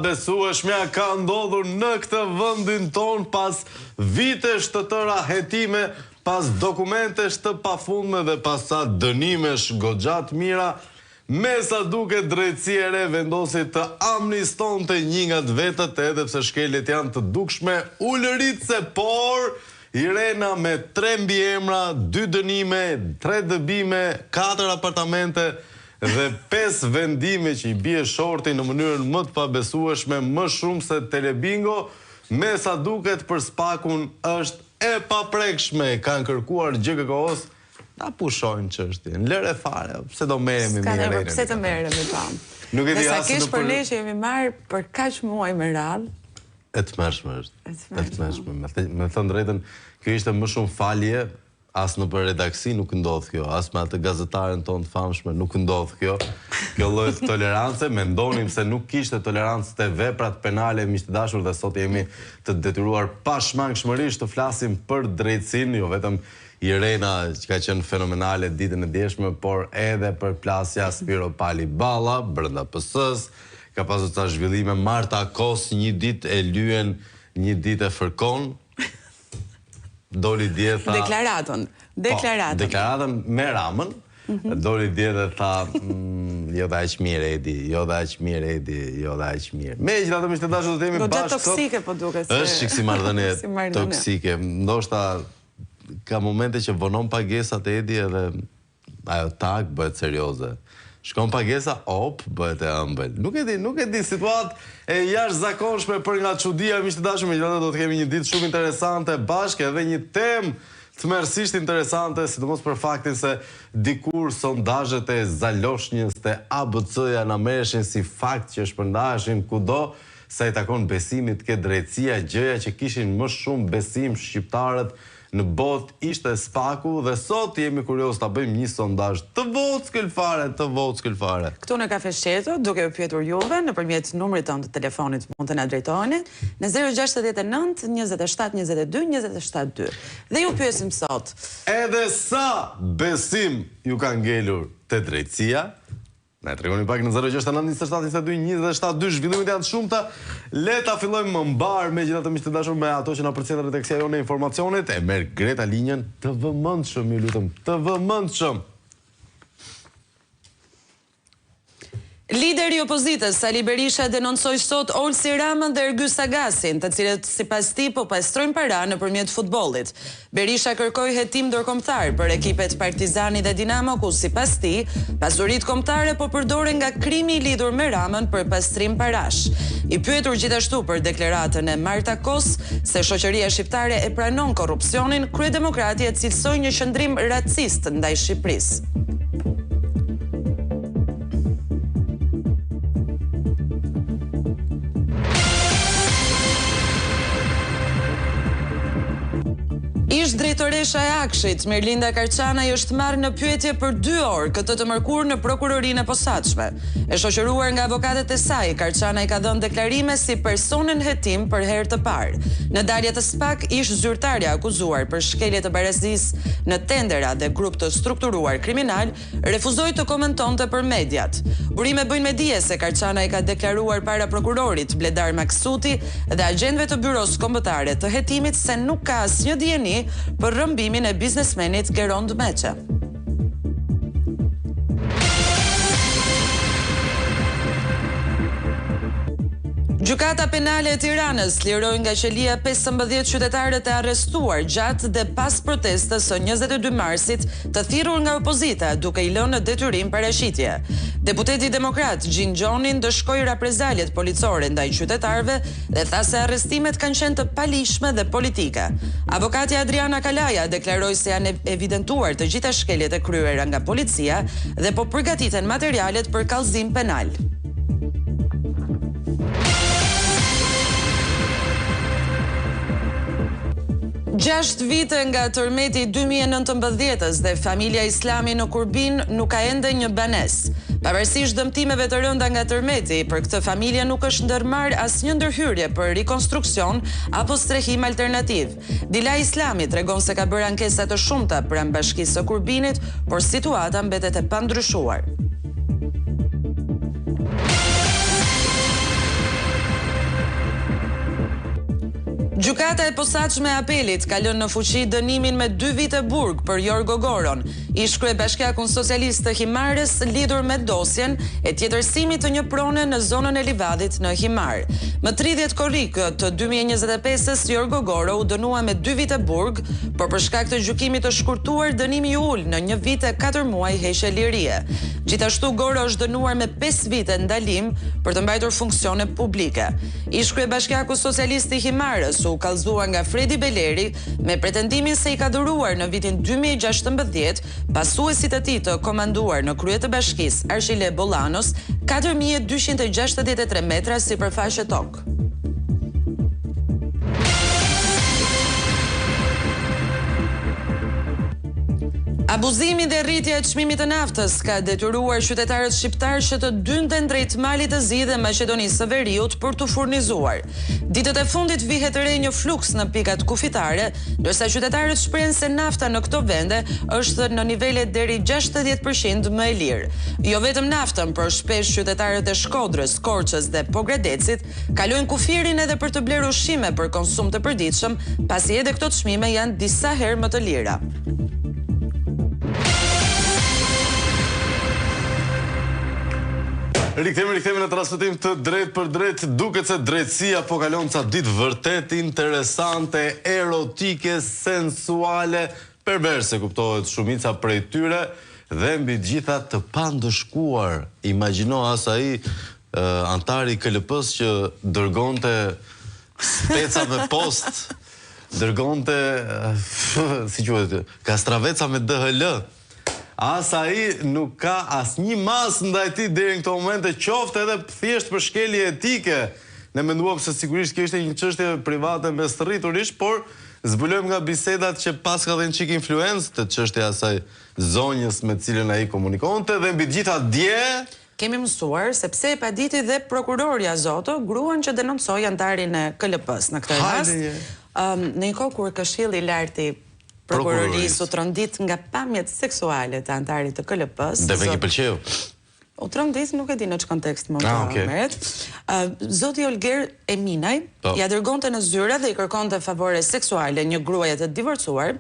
Besueshmja ka ndodhur në këtë vendin ton pas vitesh të tëra hetime, pas dokumentesh të pafundme dhe pas sa dënimesh goxha të mira, me sa duket drejtësia e re vendosi të amnistonte një nga të vetët, edhe pse shkeljet janë të dukshme ulëritse, por Irena me 3 mbiemra, 2 dënime, 3 dëbime, 4 apartamente dhe 5 vendime që I bie shorti në mënyrën më të pabesueshme, më shumë se Telebingo, me sa duket për spakun është e paprekshme. Kanë kërkuar GKK-s, ta pushojnë çështjen. Lëre fare, pse do merremi me Irenën? Pse të merremi pa? Nuk e di as në për ne që jemi marrë për kaq muaj me radhë. E tmerrshme është. E tmerrshme. Me thënë drejtën, kjo ishte më shumë falje. As në për redaksi nuk ndodh kjo, as me atë gazetaren tonë të famshme nuk ndodh kjo. Kjo lloj të tolerance, mendonim se nuk kishte tolerancë te veprat penale, miq të dashur, dhe sot jemi të detyruar pashmangshmërisht të flasim për drejtësinë, jo vetëm Irena që ka qenë fenomenale ditën e djeshme, por edhe për plasja Spiro Pali Balla brenda PS-s, ka pasur ca zhvillime. Marta Kos një ditë e lyen, një ditë e fërkon. Doli dje tha... Deklaratën me Ramën. Doli dje dhe tha, jo dhe aq mirë Edi, jo dhe aq mirë Edi, jo dhe aq mirë. Me që të mishtë të dashë do të jemi bashkë. Goxha toksike po duke se... është që si marrëdhënie toksike. Ndoshta ka momente që vonon pagesat Edi edhe ajo tak bëhet serioze. Shkon pagesa, bëhet e ëmbël. Nuk e di situatë e jashtëzakonshme për nga çudia, miq të dashur, megjithatë do të kemi një ditë shumë interesante bashkë, edhe një temë tmerrsisht interesante, sidomos për faktin se dikur sondazhet e Zaloshnjës te ABC-ja na merreshin si fakt që shpërndaheshin kudo, sa I takon besimit ke drejtësia, gjëja që kishin më shumë besim shqiptarët në botë ishte spaku, dhe sot jemi kurioz ta bëjmë një sondazh të vockël fare. Këtu në Kafe Shqeto, duke u pyetur juve nëpërmjet numrit tonë të telefonit mund të na drejtoheni në 069 27 22 272. Dhe ju pyesim sot, edhe sa besim ju ka ngelur te drejtësia? Na tregoni pak në 069 27 22 272. Zhvillimet janë të shumta. Le ta fillojmë më mbar, megjithatë miq të dashur, me ato që na përcjellën redaksia jonë e informacionit. E merr Greta linjën, të vëmendshëm, ju lutem, të vëmendshëm. Lideri I opozitës Sali Berisha denoncoi sot Olsi Ramën dhe Ergy Sagasin, të cilët sipas tij po pastrojnë para nëpërmjet futbollit. Berisha kërkoi hetim ndërkombëtar për ekipet Partizani dhe Dinamo, ku sipas tij pasuritë kombëtare po përdoren nga krimi I lidhur me Ramën për pastrim parash. I pyetur gjithashtu për deklaratën e Marta Kos se shoqëria shqiptare e pranon korrupsionin, kryedemokrati e cilësoi një qëndrim racist ndaj Shqipërisë. Ish drejtoresha e Akshit, Mirlinda Karçanaj, është marrë në pyetje për 2 orë këtë të mërkurë në prokurorinë e posaçme. E shoqëruar nga avokatët e saj, Karçanaj ka dhënë deklarime si personin hetim për herë të parë. Në dalje të SPAK, ish zyrtarja akuzuar për shkelje të barazisë në tendera dhe grup të strukturuar kriminal, refuzoi të komentonte për mediat. Burime bëjnë me dije se Karçanaj ka deklaruar para prokurorit Bledar Maksuti dhe agjentëve të byros kombëtare të hetimit se nuk ka asnjë dijeni për rrëmbimin e biznesmenit Gerond Meçe. Gjykata penale e Tiranës liroi nga qelia 15 qytetarët e arrestuar gjatë dhe pas protestës së 22 marsit të thirrur nga opozita, duke I lënë në detyrim paraqitje. Deputeti demokrat Gjin Gjoni ndëshkoi reprezaljet policore ndaj qytetarëve dhe tha se arrestimet kanë qenë të palishme dhe politike. Avokatja Adriana Kalaja deklaroi se janë evidentuar të gjitha shkeljet e kryera nga policia dhe po përgatiten materialet për kallëzim penal. Gjasht vite nga tërmeti I 2019 dhe familja Islami në Kurbin nuk ka ende një banesë. Pavarësisht dëmtimeve të rënda nga tërmeti, për këtë familje nuk është ndërmarrë asnjë ndërhyrje për rikonstruksion apo strehim alternativ. Dila Islami tregon se ka bërë ankesa të shumta pranë bashkisë së Kurbinit, por situata mbetet e pandryshuar. Gjykata e posaçme e apelit ka lënë në fuqi dënimin me 2 vite burg për Jorgo Goron, ish kryebashkiakun socialist të Himarës lidhur me dosjen e tjetërsimit të një prone në zonën e Livadit në Himar. Më 30 korrik të 2025-s Jorgo Goro u dënua me 2 vite burg, por për shkak të gjykimit të shkurtuar dënimi i ul në 1 vit e 4 muaj heqje lirie. Gjithashtu Goro është dënuar me 5 vite ndalim për të mbajtur funksione publike. Ish kryebashkiaku socialist i Himarës u kallëzuar nga Fredi Beleri me pretendimin se i ka dhuruar në vitin 2016 pasuesit e tij të komanduar në krye të bashkisë Arshile Bollanos 4263 metra sipërfaqe tokë. Abuzimi dhe rritja e çmimit të naftës ka detyruar qytetarët shqiptar që të dynten drejt Malit të Zi dhe Maqedonisë së Veriut për të furnizuar. Ditët e fundit vihet re një fluks në pikat kufitare, ndërsa qytetarët shprehen se nafta në këto vende është në nivele deri 60% më e lirë. Jo vetëm naftën, por shpesh qytetarët e Shkodrës, Korçës dhe Pogradecit kalojnë kufirin edhe për të bler ushqime për konsum të përditshëm, pasi edhe këto çmime janë disa herë më të lira. Rikthemi në transmetim të drejt për drejt, duket se drejtësia po kalon ca ditë vërtet interesante, erotike, sensuale, perverse kuptohet shumica prej tyre dhe mbi gjitha të pandëshkuar. Imagjino ai antari i KLP-s që dërgonte speca me post, dërgonte si quhet, kastraveca me DHL. Ai nuk ka asnjë mas ndaj tij deri në këtë moment, qoftë edhe thjesht për shkelje etike. Ne menduam se sigurisht kjo ishte një çështje private mes të rriturisht, por zbulojmë nga bisedat që pas ka dhënë çik influencë të çështja e asaj zonjës me të cilën ai komunikonte dhe mbi gjitha dje kemi mësuar sepse e paditi dhe prokurori Azoto gruan që denoncoi antarin e KLP-s në këtë rast. Në një kohë kur Këshilli i Lartë i Prokurorisë u trondit nga pamjet seksuale të antarit të KLP-s. Dhe me pëlqeu. U trondit, nuk e di në që kontekst mund të merret. Zoti Olger Eminaj ja dërgonte në zyra dhe i kërkonte favore seksuale një gruaje të divorcuar.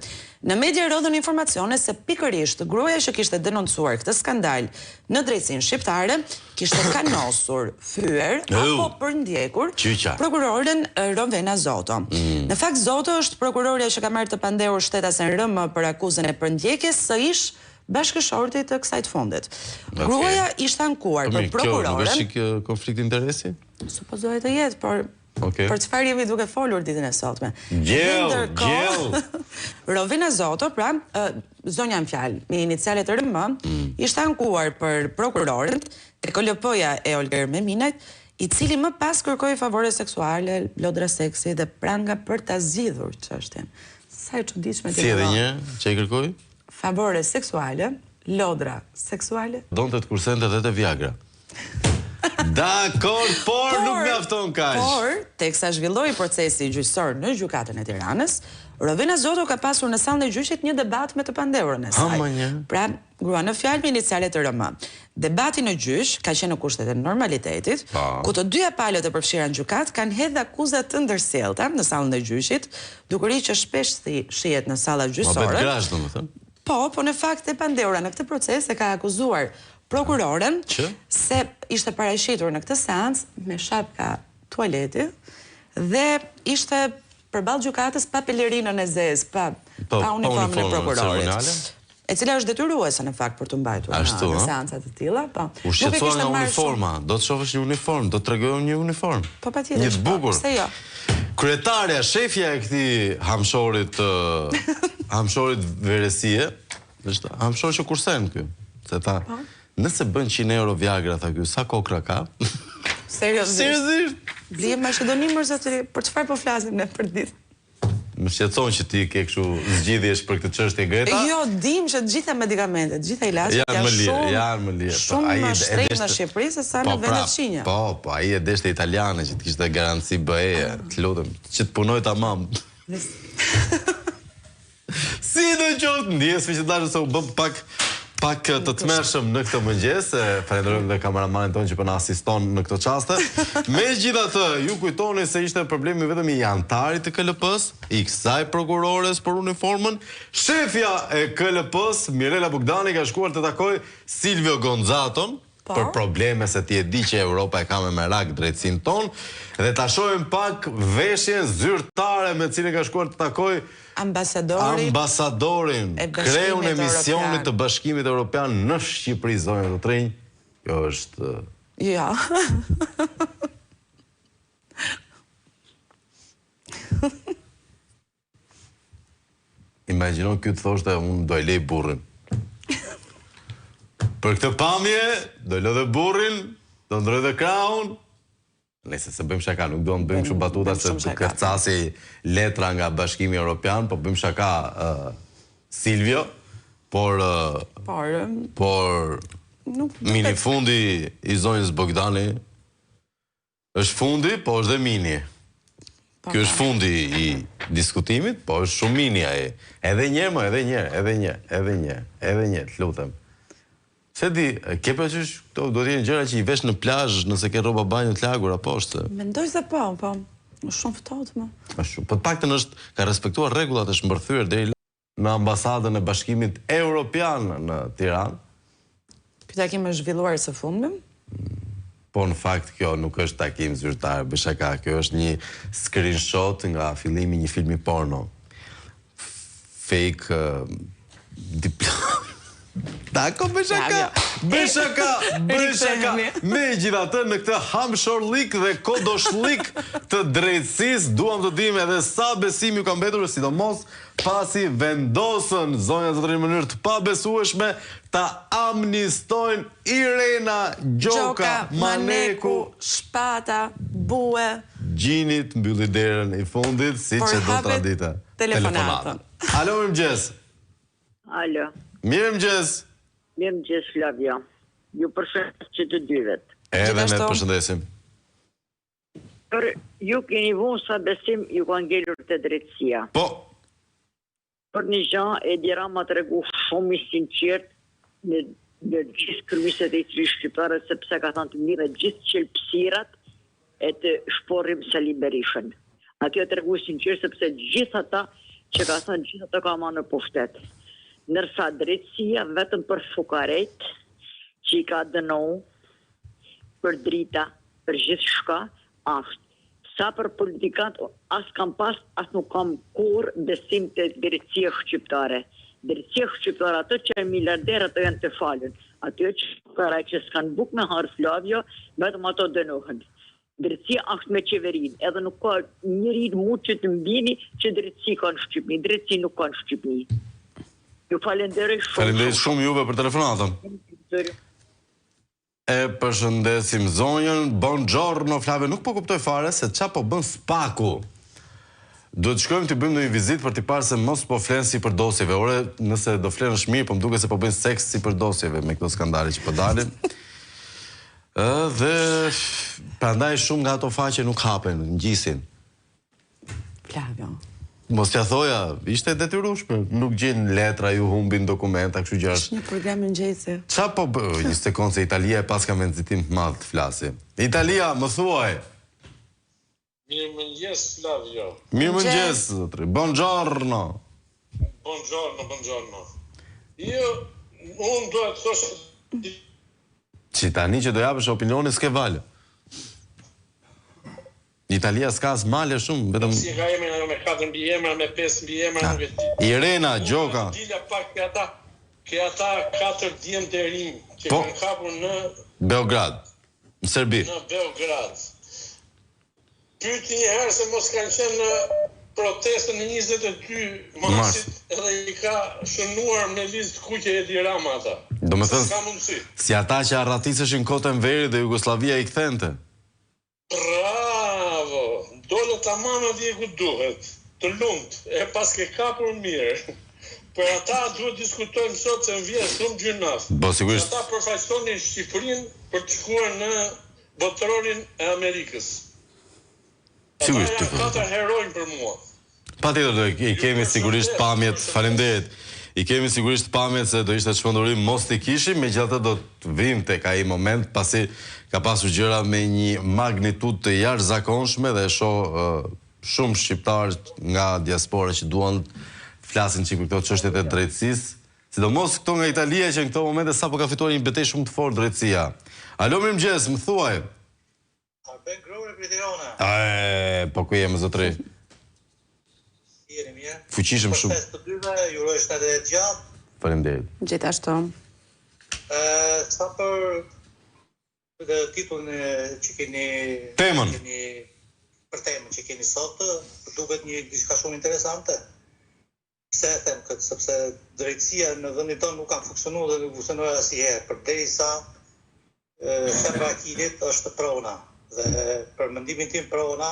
Në media rodhën informacione se pikërisht gruaja që kishte denoncuar këtë skandal në drejtsinë shqiptare kishte kanosur, fyer apo përndjekur prokuroren Rovena Zoto. Në fakt Zoto është prokurorja që ka marrë të pandehur shtetasen RM për akuzën e përndjekjes së ish bashkëshortit të kësaj të fundit. Gruaja ishte ankuar për prokuroren. Kjo nuk është konflikt interesi? Supozohet të jetë, por për çfarë jemi duke folur ditën e sotme? Gjell. Rovena Zoto, pra, zonja në fjalë, me inicialet RM, ishte ankuar për prokurorin e KLP-ja e Olger Meminajt, i cili më pas kërkoi favore seksuale, lodra seksi dhe pranga për ta zgjidhur çështjen. Sa e çuditshme. Si edhe një që i kërkoi? Favore seksuale, lodra seksuale. Donte të kursente dhe të Viagra. Dakor, por nuk mjafton kaq. Por, teksa zhvilloi procesi gjyqësor në gjykatën e Tiranës, Rovena Zoto ka pasur në sallën e gjyqit një debat me të pandehurën e saj. Pra, grua në fjalë me inicialet të RM. Debati në gjyq ka qenë në kushtet e normalitetit, ku të dyja palët e përfshira në gjykat kanë hedhur akuzat të ndërsjellta në sallën e gjyqit, dukerisht që shpesh shihet në sallat gjyqësore. Po, në fakt e pandehura në këtë proces e ka akuzuar prokuroren se ishte paraqetur në këtë seancë me shapka tualeti dhe ishte përballë gjykatës pa pelerinën e zezë, pa uniformin e prokurorit. E cila është detyruese në fakt për të mbajtur në seanca të tilla, po. U shqetësua nga uniforma, do të shohësh një uniform, do të tregojmë një uniform. Po patjetër. Një të bukur. Pse jo? Kryetarja, shefja e këtij hamshorit veresie, është hamshor që kursen ky, se tha, nëse bën 100 euro Viagra, tha ky, sa kokra ka? Seriozisht? Blije Maqedoni mërzatëri, për çfarë po flasim ne për ditë? Më shqetëson që ti ke kështu zgjidhjesh për këtë çështje Greta? Jo, dim që të gjitha medikamentet, të gjitha ilaçet janë më lirë. Shumë më shtrenjtë në Shqipëri se sa në vendet shinja. Po, ai e deshte italiane që të kishte garanci BE, të lutem, që të punoj tamam. Si do qoftë, ndihesh që dashur se u bë Pak të tmerrshëm në këtë mëngjes, falenderojmë dhe kameramanin tonë që po na asiston në këtë çaste. Megjithatë, ju kujtoni se ishte problemi vetëm i antarit të KLP-s, i kësaj prokurores për uniformën. Shefja e KLP-s, Mirela Bogdani, ka shkuar të takoj Silvio Gonzaton, për probleme se ti e di që Europa e ka me merak drejtësinë tonë, dhe ta shohim pak veshjen zyrtare me cilën ka shkuar të takoj ambasadorin, kreun e misionit të Bashkimit Evropian në Shqipëri, zonja të Trinj. Kjo është... Ja. Imagjino kjo të thoshte, unë do e lej burrin. Për këtë pamje, do lë dhe burrin, do ndroj dhe kraun. Nëse se bëjmë shaka, nuk do në bëjmë shumë batuta se të kërcasi letra nga Bashkimi Evropian, po bëjmë shaka Silvio, por mini fundi i zonjës Bogdani është fundi, po është dhe mini. Kjo është fundi i diskutimit, po është shumë mini aji. Edhe njerë, edhe njerë, të lutem. Se di, ke përqysh, do t'jenë gjëra që i vesh në plazh nëse ke rroba banjo të lagura poshtë. Mendoj se po, është shumë ftohtë më. Po të paktën ka respektuar rregullat, është mbërthyer deri në ambasadën e Bashkimit Evropian në Tiranë. Ky takim është zhvilluar së fundmi? Po në fakt kjo nuk është takim zyrtar, bëshaka, kjo është një screenshot nga fillimi një filmi porno. Fake diplom. Dako, bëshaka. Megjithatë, në këtë hamshorlik dhe kodoshlik të drejtësisë, duam të dim edhe sa besim ju ka mbetur, sidomos pasi vendosën zonja të në mënyrë të pabesueshme ta amnistojnë Irena Gjoka, Maneku, Shpata, Bue, Gjinit mbylli derën i fundit, si që do tradita. Telefonatën. Alo, mirëmëngjes. Alo. Mirëmëngjes. Mirëmëngjes, Flavia. Ju përshëndes që të dyvet. Edhe ne të përshëndesim. Për ju keni vunë sa besim ju ka ngelur të drejtësia. Po. Për një gjë Edi Rama të regu shumë i sinqert në gjithë krymiset e i shqiptare, sepse ka thënë të mirë gjithë qelpsirat e të shporim Sali Berishën. Atjo të regu sinqert sepse gjithë ata që ka thënë gjithë ata ka ma në pushtet. Nërsa drejtësia vetëm për fukarejt që i ka dënohu për drita, për gjithë shka, ashtë. Sa për politikant, as kam pas, as nuk kam kur besim të drejtësia shqiptare. Drejtësia shqiptare, ato që e miliarder, ato janë të falën. Ato që fukaraj që s'kan buk me harë Flavio, vetëm ato dënohen. Drejtësia ashtë me qeverin, edhe nuk ka njëri mund që të mbini që drejtësi ka në Shqipni. Drejtësi nuk ka në Shqipni. Ju falenderoj shumë. Falenderoj shumë juve për telefonatën. E përshëndesim zonjën. Buongiorno, Flavia, nuk po kuptoj fare se qa po bën spaku. Duhet shkojmë të bëjmë në një vizit për t'i parë se mos po flenë si për dosjeve. Ore, nëse do flenë është mirë, po më duke se po bëjnë seks si për dosjeve me këto skandali që po dalin. Dhe prandaj shumë nga ato faqe nuk hapen, ngjisin. Flavio. Mos t'ja thoja, ishte detyrueshme, nuk gjenë letra, ju humbin dokumenta, kështu gjë. Është një program mëngjesi. Qa po bëj, një sekondë se Italia e pas ka me nëzitim të madhë të flasi. Italia, më thuaj. Mirëmëngjes, Flavio. Mirëmëngjes, zotri. Buongiorno. Buongiorno. Unë do të thosh... Që tani që do japësh opinioni s'ke valë. Italia s'ka as male shumë, vetëm... Si ka emra me 4 mbi emra, me 5 mbi emra, nuk e di. Irena, Gjoka. Dila pak ke ata 4 djemë të rinj, që kanë kapur në... Beograd, në Serbi. Në Beograd. Pyti një herë se mos kanë qenë në protestën në 22 marsit, edhe i ka shënuar me listë kuqe Edi Rama ata. Do me thënë, si ata që arratisëshin kotën veri dhe Jugoslavia i kthente. Bravo! Dole ta mamë dhe ku duhet, të lumët, e pas ke kapur mirë. Për ata duhet diskutojmë sot se më vjen shumë gjynaf. Ata përfaqësonin Shqipërinë për të shkuar në botërorin e Amerikës. Ata janë 4 herojnë për mua. Patjetër do i kemi sigurisht pamjet, faleminderit. I kemi sigurisht pamjet se do ishte çmendurim mos t'i kishim, megjithatë do të vim tek ai moment pasi ka pasur gjëra me një magnitudë të jashtëzakonshme dhe shoh shumë shqiptarë nga diaspora që duan flasin çik për këto çështjet e drejtësisë, sidomos këto nga Italia që në këto momente sapo ka fituar një betejë shumë të fortë drejtësia. Alo, mirëmëngjes, më thuaj. Ben Grore për Tirana. Po ku jemi zotri? Jeni mirë. Fuqishëm shumë. Përshëndes të dyve, ju uroj shtatë e gjatë. Faleminderit. Gjithashtu. Sa për titullin që keni temën. Për temën që keni sot, duket një diçka shumë interesante. Pse e them këtë, sepse drejtësia në vendin tonë nuk ka funksionuar dhe nuk funksionon asnjëherë, përderisa shemba e akilit është prona. Dhe për mendimin tim prona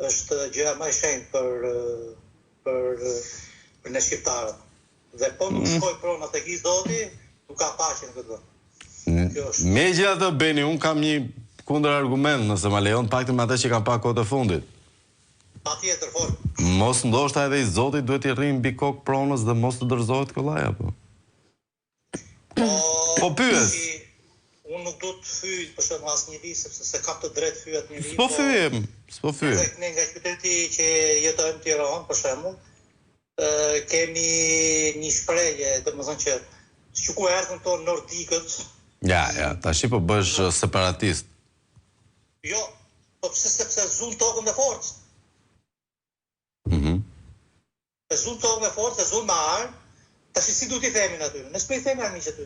është gjëja më e shenjtë për ne shqiptarët. Dhe po nuk shkoj prona tek Zoti, nuk ka paqe në këtë vend. Megjithatë Beni, un kam një kundër argument, nëse ma lejon paktën me atë që kam pa kohë të fundit. Patjetër, fort. Mos ndoshta edhe i Zotit duhet t'i rrinë mbi kokë pronës dhe mos të dorëzohet kollaj apo? Po pyes. Unë nuk do të fyj për shembull asnjëri sepse se kam të drejtë fyet njëri. S'po fyem. Ne nga qyteti që jetojmë në Tiranë, për shembull, kemi një shprehje, domethënë që ku erdhën këto nordikët. Ja, tash po bësh separatist. Jo, po pse sepse zul tokën me forcë. E zul tokën me forcë, e zul me armë. Tash si duhet i themin aty? Ne s'po i themi armiqë aty.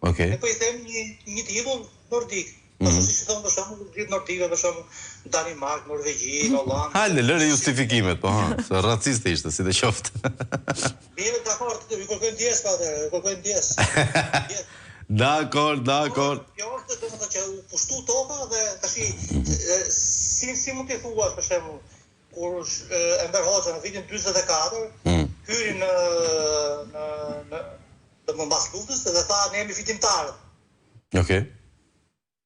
Okej. Ne po i themi një titull nordik. Ashtu siç thonë për shembull, gjithë nordikët për shembull, Danimark, Norvegji, Holland. Hajde, lëre justifikimet, po se raciste ishte, si të qoftë. Mirë, dakor, ju kërkoj ndjes pa atë, kërkoj ndjes. Dakor. Jo, është domethënë që u pushtu toka dhe tash si mund të thuash për shembull kur Enver Hoxha në vitin 44 hyri në mbas luftës dhe tha ne jemi fitimtarë. Okej.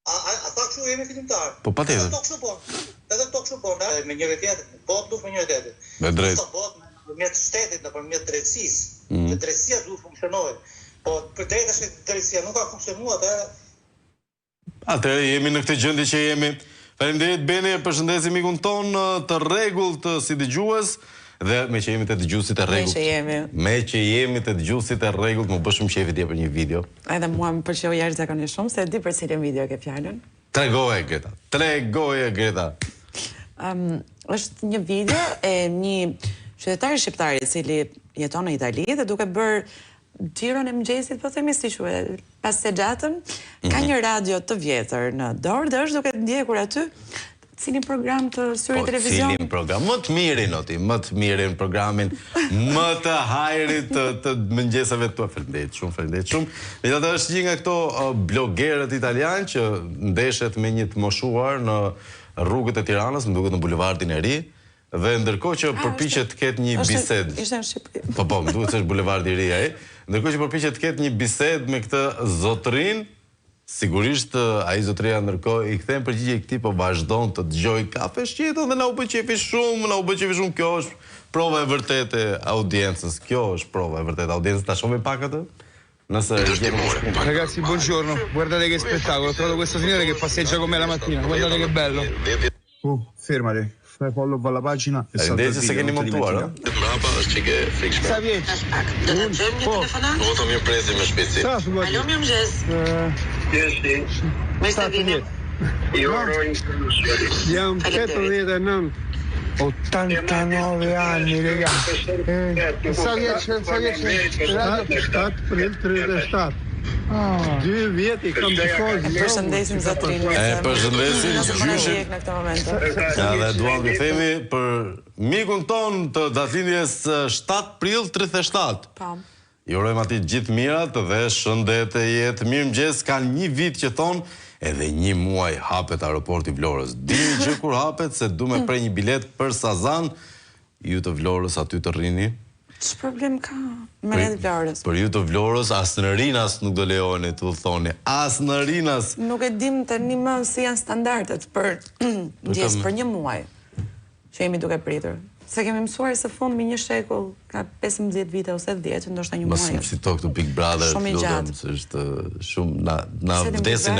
A tha kështu jemi fitimtarë? Po patjetër. Edhe këto kështu po, me njëri tjetër, botë luft me njëri tjetër. Me drejtë. Botë nëpërmjet shtetit, nëpërmjet drejtësisë. Dhe drejtësia duhet funksionojë. Po përderi tash drejtësia nuk ka funksionuar Atëherë jemi në këtë gjendje që jemi. Faleminderit Beni, përshëndesim mikun ton të rregullt si dëgjues dhe me që jemi të dëgjuesit e rregullt. Me që jemi të dëgjuesit e rregullt, më bësh shumë qefi për një video. Edhe mua më pëlqeu jashtëzakonisht shumë se di për cilën video ke fjalën. Tregoje Greta. Është një video e një qytetari shqiptar i cili jeton në Itali dhe duke bërë xhiron e mëngjesit, po themi si quhet, pas sexhatën, ka një radio të vjetër në dorë dhe është duke ndjekur aty cilin program të syri televizion. Cilin program, më të mirin programin, më të hajrit të mëngjesave të faleminderit shumë. Megjithatë është një nga këto blogerët italian që ndeshet me një të moshuar në rrugët e Tiranës, më duket në bulevardin e Ri. Dhe ndërkohë që përpiqet të ketë një bisedë. Ishte në Shqipëri. Po, më duhet se është bulevardi i Ri ai. Ndërkohë që përpiqet të ketë një bisedë me këtë zotrin, sigurisht ai zotria ndërkohë i kthen përgjigje këtij, po vazhdon të dëgjoj kafe shqetën dhe na u bë qefi shumë. Kjo është prova e vërtetë e audiencës. Ta shohim pak atë. Ragazzi, buongiorno. Guardate che spettacolo. Ho trovato questo signore che passeggia con me la mattina. Guardate che bello. Fermati. Fai follow alla pagina e salta il video. Se keni montuar, Mbrapa është çike frikshme. Sa vjeç? Do të dëgjojmë një telefonat? Po, mirë presim me shpejtësi. Alo, mirëmëngjes. Me sa vini? Ju uroj Jam 89. 89 anni, ragazzi. Sa vjeç? 7 prill 37. 2 vjet i kam shkollë. Përshëndesim zotrin. Përshëndesim gjyshin. Në këtë moment. Dhe duam të themi për mikun ton të datëlindjes 7 prill 37. Pam. I urojmë atij gjithë mirat dhe shëndete jetë. Mirëmëngjes, kanë një vit që thon edhe një muaj hapet aeroporti Vlorës. Dini gjë kur hapet se du me prej një bilet për Sazan, ju të Vlorës aty të rrini. Ç'është problem ka me ne të Vlorës? Për ju të Vlorës as në Rinas nuk do lejoni të thoni. As në Rinas. Nuk e dim tani më si janë standardet për ndjes për një muaj që jemi duke pritur. Se kemi mësuar së fund me një shekull, ka 15 vite ose 10, ndoshta një muaj. Mos si to këtu Big Brother, lutem, se është shumë na vdesin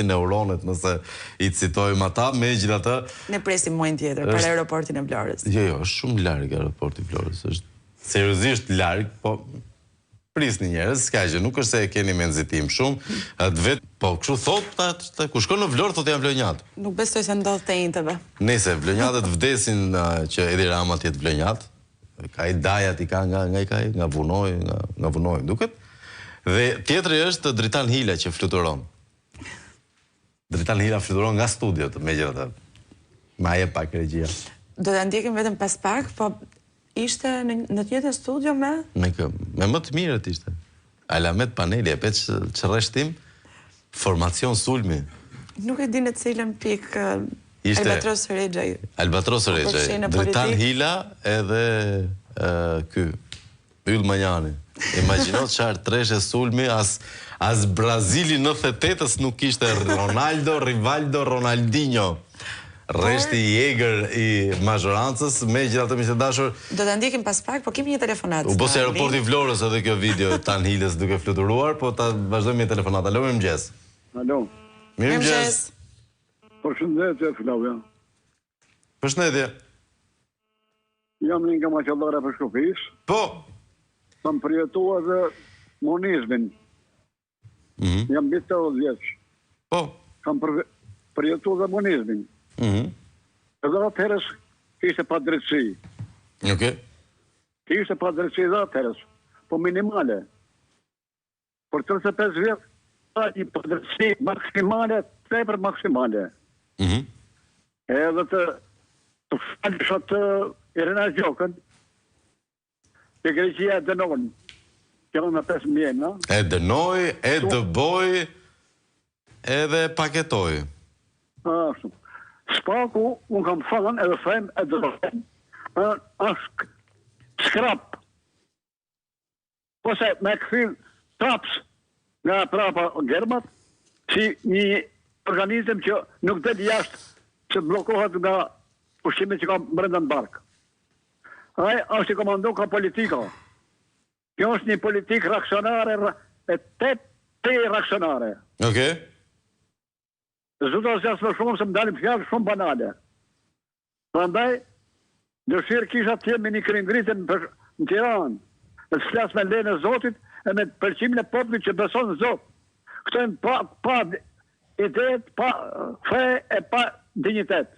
neuronet, nëse i citojmë ata, megjithatë. Ne presim muajin tjetër për aeroportin e Vlorës. Jo, është shumë larg aeroporti i Vlorës, është seriozisht larg, po prisni njerëz, s'ka gjë, nuk është se e keni me nxitim shumë, vet, po kështu thotë, ku shkon në Vlorë thotë janë vlonjat. Nuk besoj se ndodh te inteve. Nëse vlonjatët vdesin që Edi Rama të jetë vlonjat, ka i dajat i ka nga Vunoj, duket. Dhe tjetri është Dritan Hila që fluturon. Dritan Hila fluturon nga studiot, megjithatë. Ma jep pak regjia. Do ta ndjekim vetëm pas pak, po ishte në të njëjtën studio me më të mirët ishte. Alamet Paneli, e peç çrreshtim, formacion sulmi. Nuk e di në cilën pik Albatros Rexhaj. Albatros Rexhaj, Dritan Hila edhe ky Yll Manjani. Imagjino çfarë treshe sulmi, as Brazili 98-s nuk kishte Ronaldo, Rivaldo, Ronaldinho. Reshti i egër i mazhorancës, megjithatë miq të dashur. Do ta ndjekim pas pak, po kemi një telefonat. U bos aeroporti i Vlorës edhe kjo video Tan Hilës duke fluturuar, po ta vazhdojmë me telefonat. Alo, mirëmëngjes. Alo. Mirëmëngjes. Përshëndetje, Flavia. Përshëndetje. Jam nga Maqedonja për Shkopis. Po. Kam përjetuar dhe monizmin. Jam mbi 80 vjeç. Po. Kam përjetuar dhe monizmin. Edhe atëherës kishte pa drejtësi. Okej. Kishte pa drejtësi dhe atëherës, po minimale. Për 35 vjet, ka një pa drejtësi maksimale, tepër maksimale. Edhe të falësh atë Irena Gjokën, që Greqia e dënon. Kjo me 5 mjena. E dënoj, e dëboj, edhe paketoj. Ashtu. Spaku, unë kam thënë edhe them e dërohen, është skrap. Ose me këthim traps nga prapa Germat, si një organizm që nuk del jashtë, që blokohet nga ushqimet që ka brenda në barkë. Ai është i komandon ka politika. Kjo është një politikë reaksionare, e te reaksionare. Okej. Zotë asë më shumë se më dalim fjallë shumë banale. Prandaj, dëshirë kisha të jemi një kringritën në Tiranë, e të flasë me lejnë e Zotit, e me përqimin e poplit që beson në Zot. Këto e pa idet, pa fe e pa dignitet.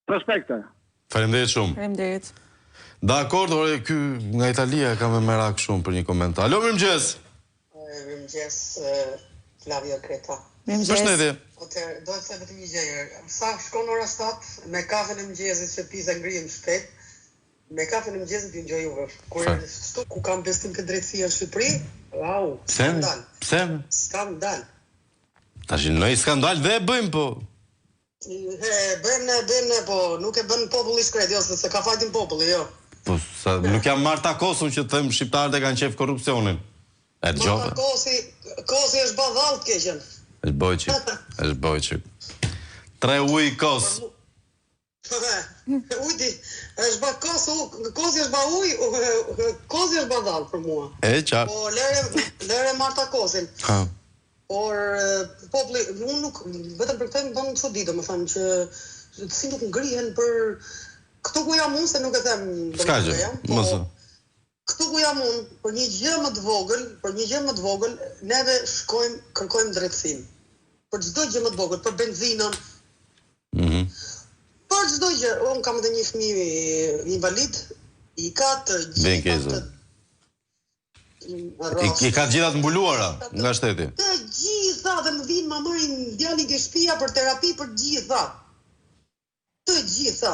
Respekte. Faleminderit shumë. Faleminderit. Dakord, ore, ky nga Italia ka me merak shumë për një komentar. Alo, mirëmëngjes. Mirëmëngjes, Flavia Kreta. Përshëndetje. Do të them vetëm një gjë. Sa shkon ora 7 me kafën e mëngjesit që pisa ngrihem shpejt. Me kafën e mëngjesit ju ngjoj juve. Ku kam besim këtë drejtësia në Shqipëri? Wow, skandal. Pse? Skandal. Tash noi skandal dhe e bëjmë po. Bëjmë, po nuk e bën populli shkret, jo, se ka fajtin populli, jo. Po, sa nuk jam marrë takosën që të them shqiptarët e kanë qef korrupsionin. E të gjove. Kosi është badhall të keqen. është bojqik. 3 uj kos. Ujdi, kosi është ba uj, kosi është badhall për mua. E qartë. Po, lere marta kosin. Por, populli, unë nuk, vetëm për këtë më bënë çudi, do më thënë që si nuk ngrihen për këtu ku jam unë, se nuk e them. Ska gjë, mësë. Këtu ku jam unë, për një gjë më të vogël, neve kërkojmë drejtësim. Për çdo gjë më të vogël, për benzinën. Për çdo gjë, unë kam edhe një fëmijë invalid, i ka të gjitha I ka të gjitha të mbuluara nga shteti. Të gjitha dhe më vinë ma marrin djalin ke shtëpia për terapi për gjitha. Të gjitha.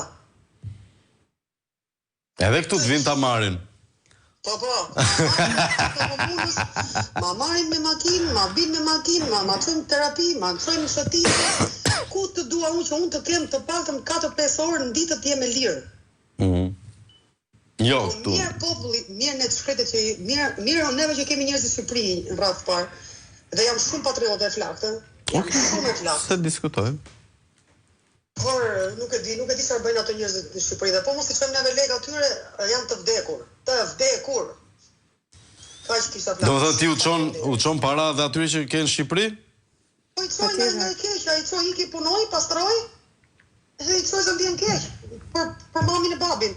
Edhe këtu të vinë ta marrin. Po. Ma marrin me makinë, ma binë me makinë, ma çojmë terapi, ma çojmë në shtëpi. Ku të dua unë që unë të kem të paktën 4-5 orë në ditë të jem e lirë. Jo, këtu. Mirë populli, mirë ne të shkretet që mirë neve që kemi njerëz në Shqipëri në radhë parë. Dhe jam shumë patriote e flaktë. Jam shumë e flaktë. Se diskutojmë. Por nuk e di çfarë bëjnë ato njerëzit në Shqipëri dhe po mos i çojmë neve lekë atyre, janë të vdekur. Të vdekur. Kaq kisha plan. Domethënë ti u çon para dhe atyre që kanë në Shqipëri? Po i çoj në keq, ai çoj iki punoj, pastroj. Dhe i çoj zëmbien keq për mamin e babin.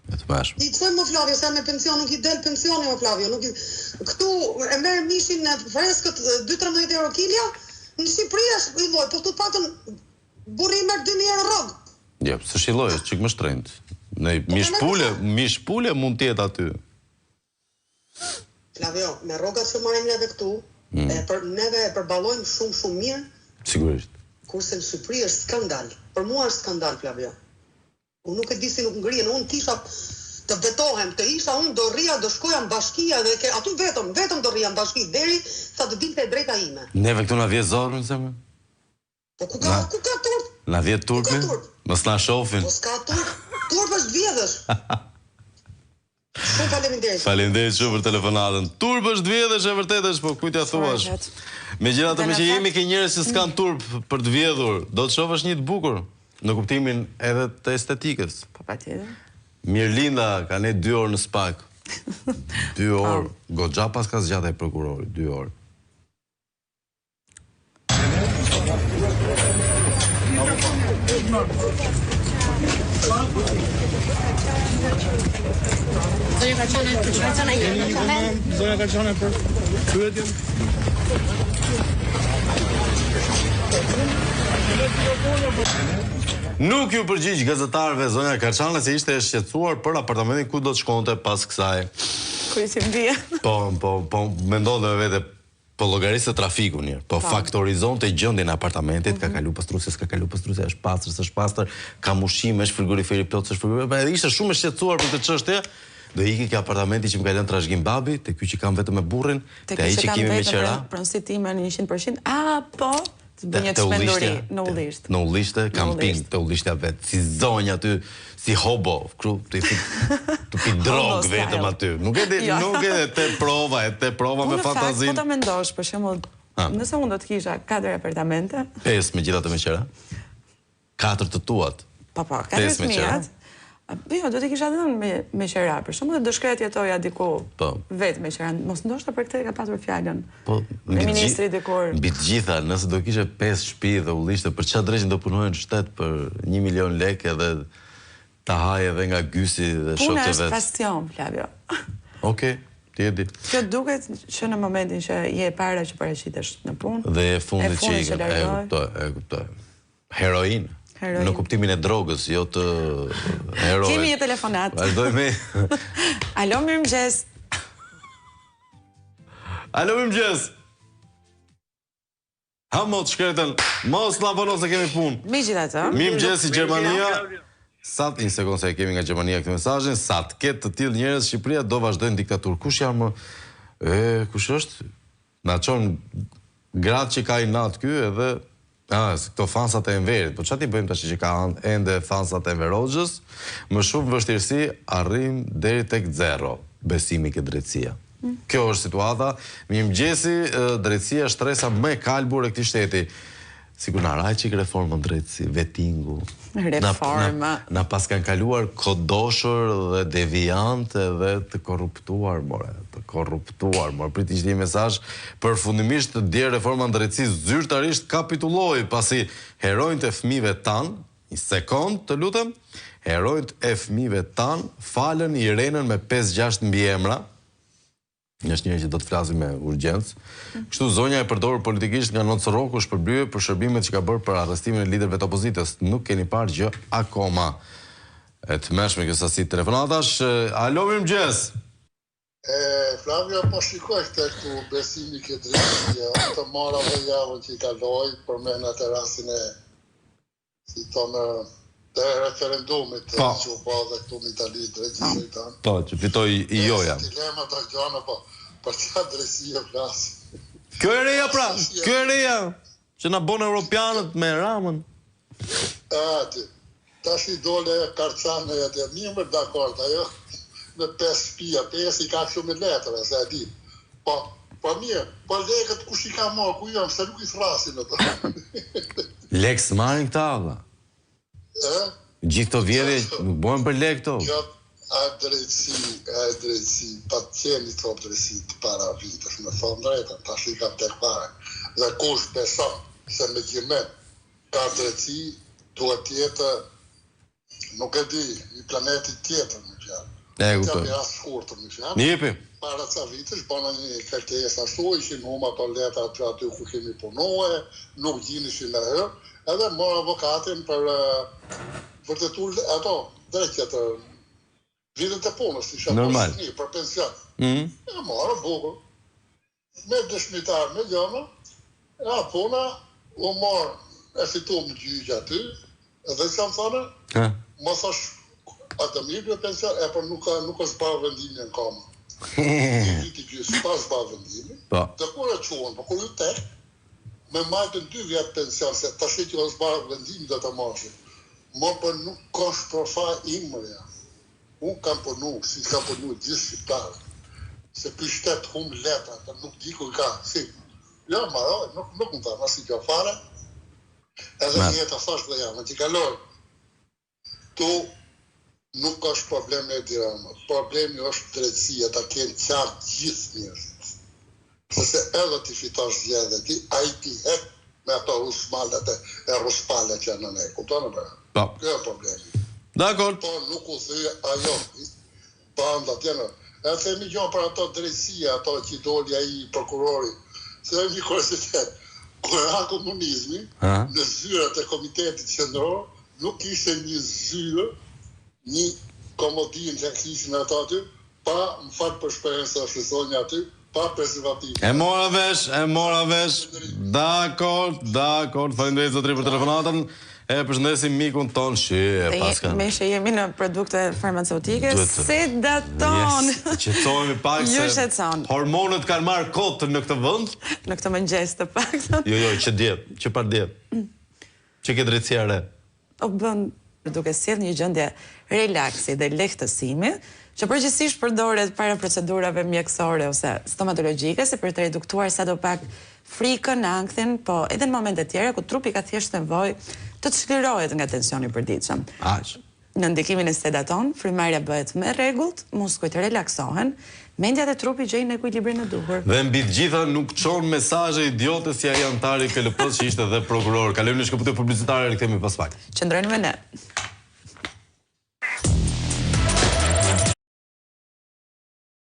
I çoj më Flavio, se me pension nuk i del pensioni më Flavio, nuk i këtu e merr mishin në freskët 2-13 euro kilja. Në Shqipëri është i lloj, po të patën burri merr 2000 euro rrog. Jo, s'është i lloj, është çik më shtrenjtë. Në mish pule mund të jetë aty. Flavio, me rrogat që marrim neve këtu, neve e përballojmë shumë mirë. Sigurisht. Kurse në Shqipëri është skandal. Për mua është skandal, Flavio. Unë nuk e di si nuk ngrihen, unë kisha të vetohem, të isha unë do rria, do shkoja në bashkia dhe aty vetëm do rria në bashki deri sa të dilte e drejta ime. Neve këtu na vjen zorën zemër. Po ku ka turp? Na vjen turpi? Mos na shohin. Po s'ka turp. Turp është vjedhësh. Shumë faleminderit. Faleminderit shumë për telefonatën. Turp është vjedhësh, e vërtetë është, po kujt ja thuash. Megjithatë me që jemi ke njerëz që s'kan turp për të vjedhur, do të shohësh një të bukur. Në kuptimin edhe të estetikës. Po patjetër. Mirlinda ka ne 2 orë në spak. 2 orë. Goxha pas ka zgjatë e prokurori, 2 orë. Zonja Karçane për pyetjen. Nuk ju përgjigj gazetarëve zonja Karçane se ishte e shqetësuar për apartamentin ku do të shkonte pas kësaj. Kur i mbie. Po mendonte me vete, po llogarisë trafiku mirë, po faktorizonte gjendjen e apartamentit, ka kalu pastruse, s'ka kalu pastruse, është pastër, s'është pastër, ka ushqim, është frigoriferi plot, s'është frigoriferi, pa edhe ishte shumë e shqetësuar për këtë çështje. Do iki ke apartamenti që më ka lënë trashëgim babi, te ky që kam vetëm me burrin, te ai që kemi me qera. Pronësit time në 100%. Po, të bëj një çmenduri në Ullisht. Në Ullisht, kamping, te Ullishtja vet, si zonja aty, si hobo, kru, të pi drog vetëm aty. Nuk e te prova me fantazinë. Po ta mendosh, për shembull, nëse unë do të kisha 4 apartamente, 5 megjithatë me qera. 4 të tuat. Po, 4 fëmijët. Jo, do t'i kisha dhënë me qera, për shumë dhe do shkret jetoja diku vetë me qera. Mos ndoshta për këtë e ka patur fjallën. Me ministri dikur. Mbi të gjitha, nëse do kishe 5 shtëpi dhe Ullishte, për çfarë drejtë do punojnë në shtet për 1 milion lekë edhe ta haje edhe nga gysi dhe shokët Puna e është vet. passion, Flavio. Okej, ti e di. Kjo duket që në momentin që je para që paraqitesh në punë. Dhe e fundit që e kuptoj. Heroin. Në kuptimin e drogës, jo të heroin. Kemi një telefonat. Vazhdojmë. Alo, mirëmëngjes. Alo, mirëmëngjes. Ha mot shkretën, mos lavono se kemi punë. Megjithatë, mirëmëngjes i Gjermania. Sa një sekondë se kemi nga Gjermania këtë mesazhin, sa të ketë të tillë njerëz Shqipëria do vazhdojnë diktaturë. Kush janë më? Kush është? Na çon gratë që ka i nat ky edhe këto fansat e Enverit, po çfarë ti bëjmë tash që ka ende fansat e Enver Hoxhës, më shumë vështirësi arrim deri tek 0 besimi ke drejtësia. Kjo është situata. Mirëmëngjesi, drejtësia shtresa më e kalbur e këtij shteti. Sigur na rajqik reformën drejtësi, vetingu. Reforma. Na pas kanë kaluar kodoshër dhe deviante dhe të korruptuar, more. Priti ishte një mesazh përfundimisht dje reforma drejtësi zyrtarisht kapitulloi pasi heronjtë e fëmijëve tan, një sekond të lutem, heronjtë e fëmijëve tan falën Irenën me 5-6 mbiemra. Është njëri që do të flasim me urgjencë. Kështu zonja e përdorur politikisht nga Noc Rroku shpërblye për shërbimet që ka bërë për arrestimin e liderëve të opozitës. Nuk keni parë gjë akoma. E tmerrshme kjo sasi telefonatash. Alo, mirëmëngjes. Flavio, po shikoj këtu besimi ke drejtësia, të marra dhe javën që i kaloi për me në terrasin e si tonë të referendumit që u pa dhe këtu në Itali drejtësia i tanë. Po, që fitoj i joja. Dilema të gjana, po, për që drejtësia flasë. Kjo e reja pra, kjo e reja, që na bonë europianët me ramën. Tash i dole Karçane e të një më dakord, ajo me 5 shtëpia, 5 i ka shumë letra, se e di. Po mirë, po lekët kush i ka marrë, ku jam, se nuk i thrasin ato. Lek s'marrin këta, valla. Gjithë të vjedhje nuk bojnë për lek këto. A drejtësi, pa qeni të drejtësi të para vitës, me thonë drejtën, ta shi kam tek pare. Dhe kush beson se me gjimet ka drejtësi, duhet jetë, nuk e di, një planetit tjetër në fjallë. Që mi asë shkurtër në fjallë. Njepi. Para ca vitës, bëna një kërkes ashtu, ishin huma ato letra që aty ku kemi punue, nuk gjinishin e hërë, edhe mor avokatin për vërtetur ato drejtjet vitet e punës, isha poshtëni për pension. E morë bukur, me dëshmitar me gjëma, puna, u morë, e fitu më gjyqë aty, edhe që më thane, më thash, atë mirë në pension, për nuk është barë vendimin në kama. Viti gjysë, pas barë vendimin, dhe kur e quen, për kur ju tek, me majtën 2 vjetë pension, se të shi që është barë vendimin dhe të marshë. Më për nuk kosh profa imërja. Unë kam përnu, si kam përnu gjithë shqiptarë, se për shtetë humë letra, nuk di ku ka, si. Ja, maroj, nuk më thamë, si kjo fare, edhe një të thash dhe jamë, që kaloj, tu nuk është probleme e dirama, problemi është drejtësia, ta kënë qartë gjithë njërës. Sëse edhe ti fitash zjedhe ti, a i ti hek me ato rusmalet e ruspalet që në ne, kuptonë bërë? Kjo e problemi. Dakor. Po nuk u thëjë ajo, pa nda tjenë. E themi gjohë për ato drejtësia, ato që doli a i prokurori, se e mi kërësitet, kërëra komunizmi, në zyrat e komitetit qendror, nuk ishe një zyrë, një komodin që kishin ato aty, pa më fatë për shperën se është zonja aty, pa prezervativ. E mora vesh. Dakor, falenderoj zotëri për telefonatën. E përshëndesim mikun ton Me që jemi në produkte farmaceutike, sedaton. Qetësohemi pak se hormonët kanë marrë kot në këtë vend. Në këtë mëngjes të paktën. Jo, që par djetë. Që ke drejtësia re. O bën duke sjellë një gjendje relaksi dhe lehtësimi, që përgjithsisht përdoret para procedurave mjekësore ose stomatologjike, si për të reduktuar sadopak frikën, ankthin, po edhe në momente tjera ku trupi ka thjesht nevojë të çlirohet nga tensioni i përditshëm. Në ndikimin e sedaton, frymarrja bëhet me rregullt, muskujt relaksohen, mendja dhe trupi gjejnë ekuilibrin e duhur. Dhe mbi të gjitha nuk çon mesazhe idiote si ai antari KLP-s që ishte dhe prokuror. Kalojmë në shkëputje publicitare, rikthehemi pas pak. Qëndroni me ne.